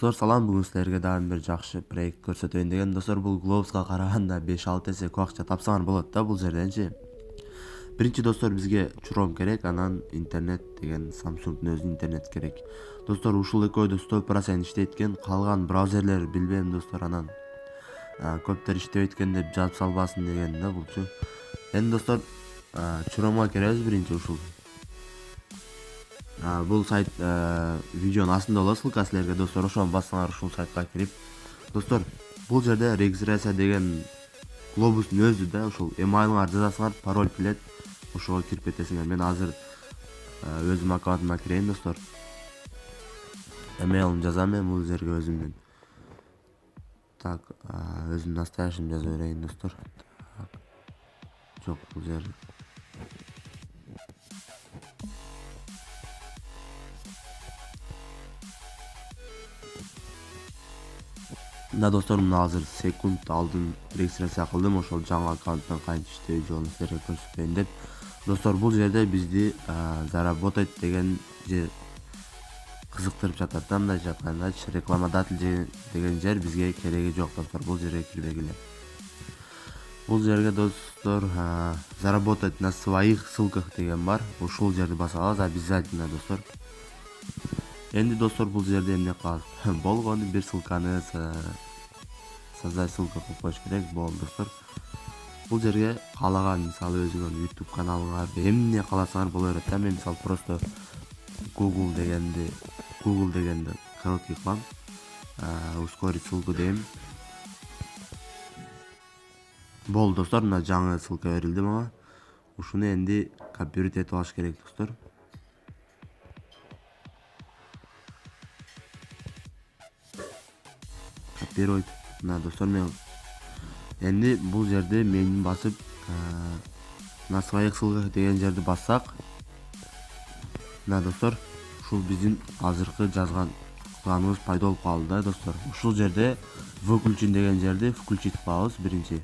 Достор салам, бүгүн силерге дагы бир жакшы проект көрсөтөйүн деген. Достор, бул Globes'ка караганда 5-6 эсе көп акча тапсаңар болот да бул жерденчи. Биринчи достор, бизге Chrome керек, анан интернет деген Samsung'дун өзүнүн интернет керек. Достор, ушул экөөдө 100% иштейт экен, калган браузерлер билбейм достор, анан көптөр иштебейт экен деп жазып салбасын деген да булчу. Эми достор, Chrome'га киребиз биринчи ушул. Бул сайт видеонун астында болот ссылка силерге достор, ошону бассаңар ушул сайтка кирип. Достор, бул жерде регистрация деген Globus'ун өзү да, ушул эмайлыңар жазасыңар, пароль келет, ошого кирип кетесиңер. Мен азыр өзүм аккаунтума кирейин достор. Эмейлимди жазам мен бул жерге өзүмдүн. Так, өзүмдүн настоящим жаза берейин достор. Жок, бул жер достор, мына азыр секунд алдын регистрация кылдым, ошол жаңы аккаунттан кантип иштөө жолун силерге көрсөтөйүн деп. Достор, бул жерде бизди заработать деген же кызыктырып жатат да, мындай жаткандачы рекламодатель деген жер бизге кереги жок достор, бул жерге кирбегиле. Бул жерге достор заработать на своих ссылках деген бар. Ушул жерди басабыз обязательно достор. Энди достор, бул жерде эмне кылабыз? Болгону бир ссылканы создать ссылка кылып коюш керек, болду достор. Бул жерге каалаган, мисалы өзүңөр YouTube каналыңар эмне кааласаңар боло берет да. Мен мисалы просто Google дегенди короткий кылам. Ускорить ссылку дейм. Болду достор, мына жаңы ссылка берилди мага. Ушуну энди копировать этип алыш керек достор. Копировать. Мына достор, мен энди бул жерде менин басып на своих ссылках деген жерди бассак, мына достор, ушул биздин азыркы жазганыбыз пайда болуп калды да достор. Ушул жерде выключен деген жерди включить кылабыз биринчи.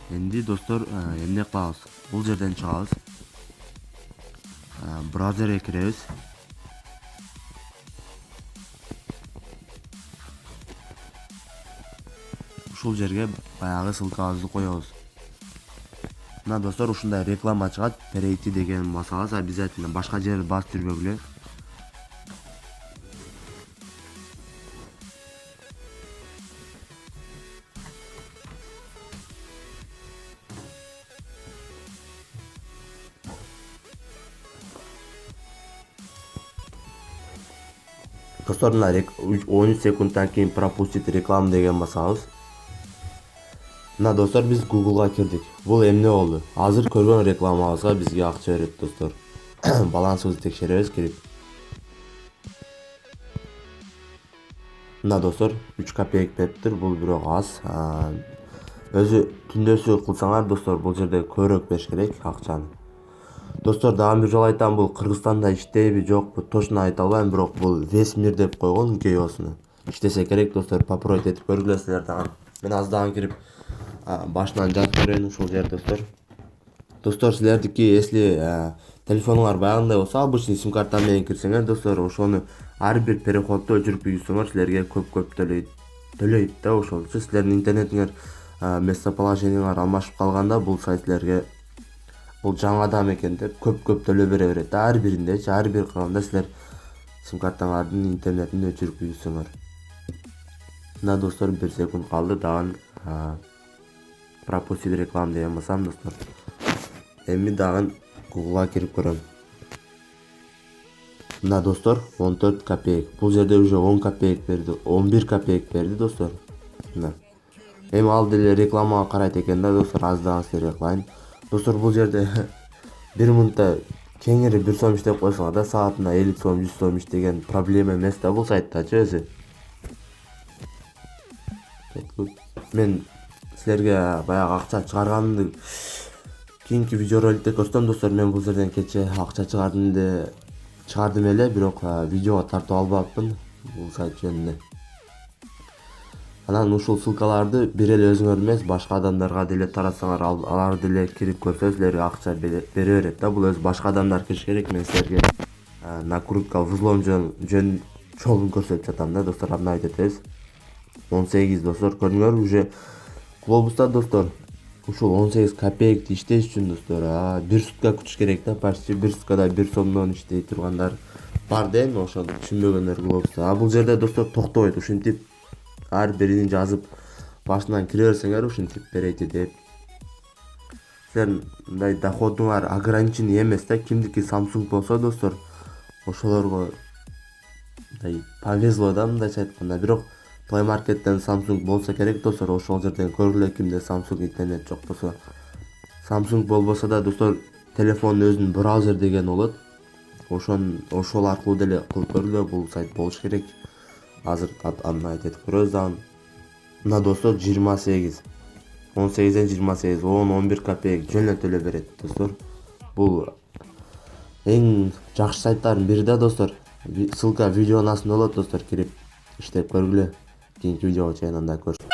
Энди достор, эмне кылабыз? Бул жерден чыгабыз. Браузерге киребиз. Ушул жерге баягы ссылкабызды коебуз. Мына достор, ушундай реклама чыгат, перейти деген басабыз, обязательно башка жерди басып жүрбөгүлө. Достор, мына 13 секундтан кийин пропустить рекламу деген басабыз. Мына достор, биз Google'га кирдик. Бул эмне болду? Азыр көргөн рекламабызга бизге акча берет достор. Балансыбызды текшеребиз кирип. Мына достор, 3 копеек бериптир, бул бирок аз. Өзү түндөсү кылсаңар достор, бул жерде көбүрөөк бериш керек акчаны. Достор, дагы бир жолу айтам, бул Кыргызстанда иштейби жокпу точно айта албайм, бирок бул весь мир деп койгон геосуну. Иштесе керек достор, попробовать этип көргүлө силер дагы. Мен аз дагы кирип башынан жазып көрөйүн ушул жер достор. Достор, силердики если телефонуңар баягындай болсо, обычный сим карта менен кирсеңер достор, ошону ар бир переходду өчүрүп үйүрсөңөр силерге көп төлөйт да. Ошолчу силердин интернетиңер местоположениеңер алмашып калганда бул сайт силерге бул жаңы адам экен деп көп төлөп бере берет. Ар бириндечи, ар бир кылганда силер сим картаңардын интернетин өчүрүп үйүрсөңөр. Мына достор, 1 секунд калды, дагы пропустить реклама деген басам достор. Эми дагы Google'га кирип көрөм. Мына достор, 14 копеек. Бул жерде уже 10 копеек берди, 11 копеек берди достор. Мына. Эми ал деле рекламага карайт экен да достор, аз дагы силерге кылайын. Достор, бул жерде 1 минутта кеңири 1 сом иштеп койсоңор да, саатына 50 сом, 100 сом иштеген проблема эмес да бул сайттачы өзү. Мен силерге баягы акча чыгарганымды кийинки видеороликте көрсөтөм достор. Мен бул жерден кече акча чыгардым эле, бирок видеого тартып албапмын бул сайт жөнүндө. Анан ушул ссылкаларды бир эле өзүңөр эмес, башка адамдарга деле таратсаңар, алар деле кирип көрсө силерге акча бере берет да. Бул өзү башка адамдар кириш керек. Мен силерге накрутка, взлом чогун көрсөтүп жатам да достор, обновить этебиз. 18 достор, көрдүңөрбү уже глобуста достор. Ушул 18 копеек иштеш үчүн достор, 1 сутка күтүш керек да, почти 1 суткада 1 сомдон иштей тургандар бар да эми ошону түшүнбөгөндөр глобуста. Бул жерде достор токтобойт, ушинтип ар бирин жазып башынан кире берсеңер ушинтип берет деп. Сен мындай доходуңар ограниченный эмес да, кимдики Samsung болсо достор, ошолорго мындай повезло да, мындайча айтканда. Бирок Play Market'ten Samsung болсо керек достор, ошол жерден көргүлө кимде Samsung интернет жок болсо. Samsung болбосо да достор, телефондун өзүнүн браузер деген болот. Ошол аркылуу деле кылып көргүлө, бул сайт болуш керек. Азыр аны айтып көрөбүз дагы. Мына достор 28, 18ден 28, 10-11 копеек жөнөтө эле берет достор. Бул эң жакшы сайттардын бири да достор. Ссылка видеонун астында болот достор, кирип иштеп көргүлө. Кийинки видеого чейин анда көрүшөбүз.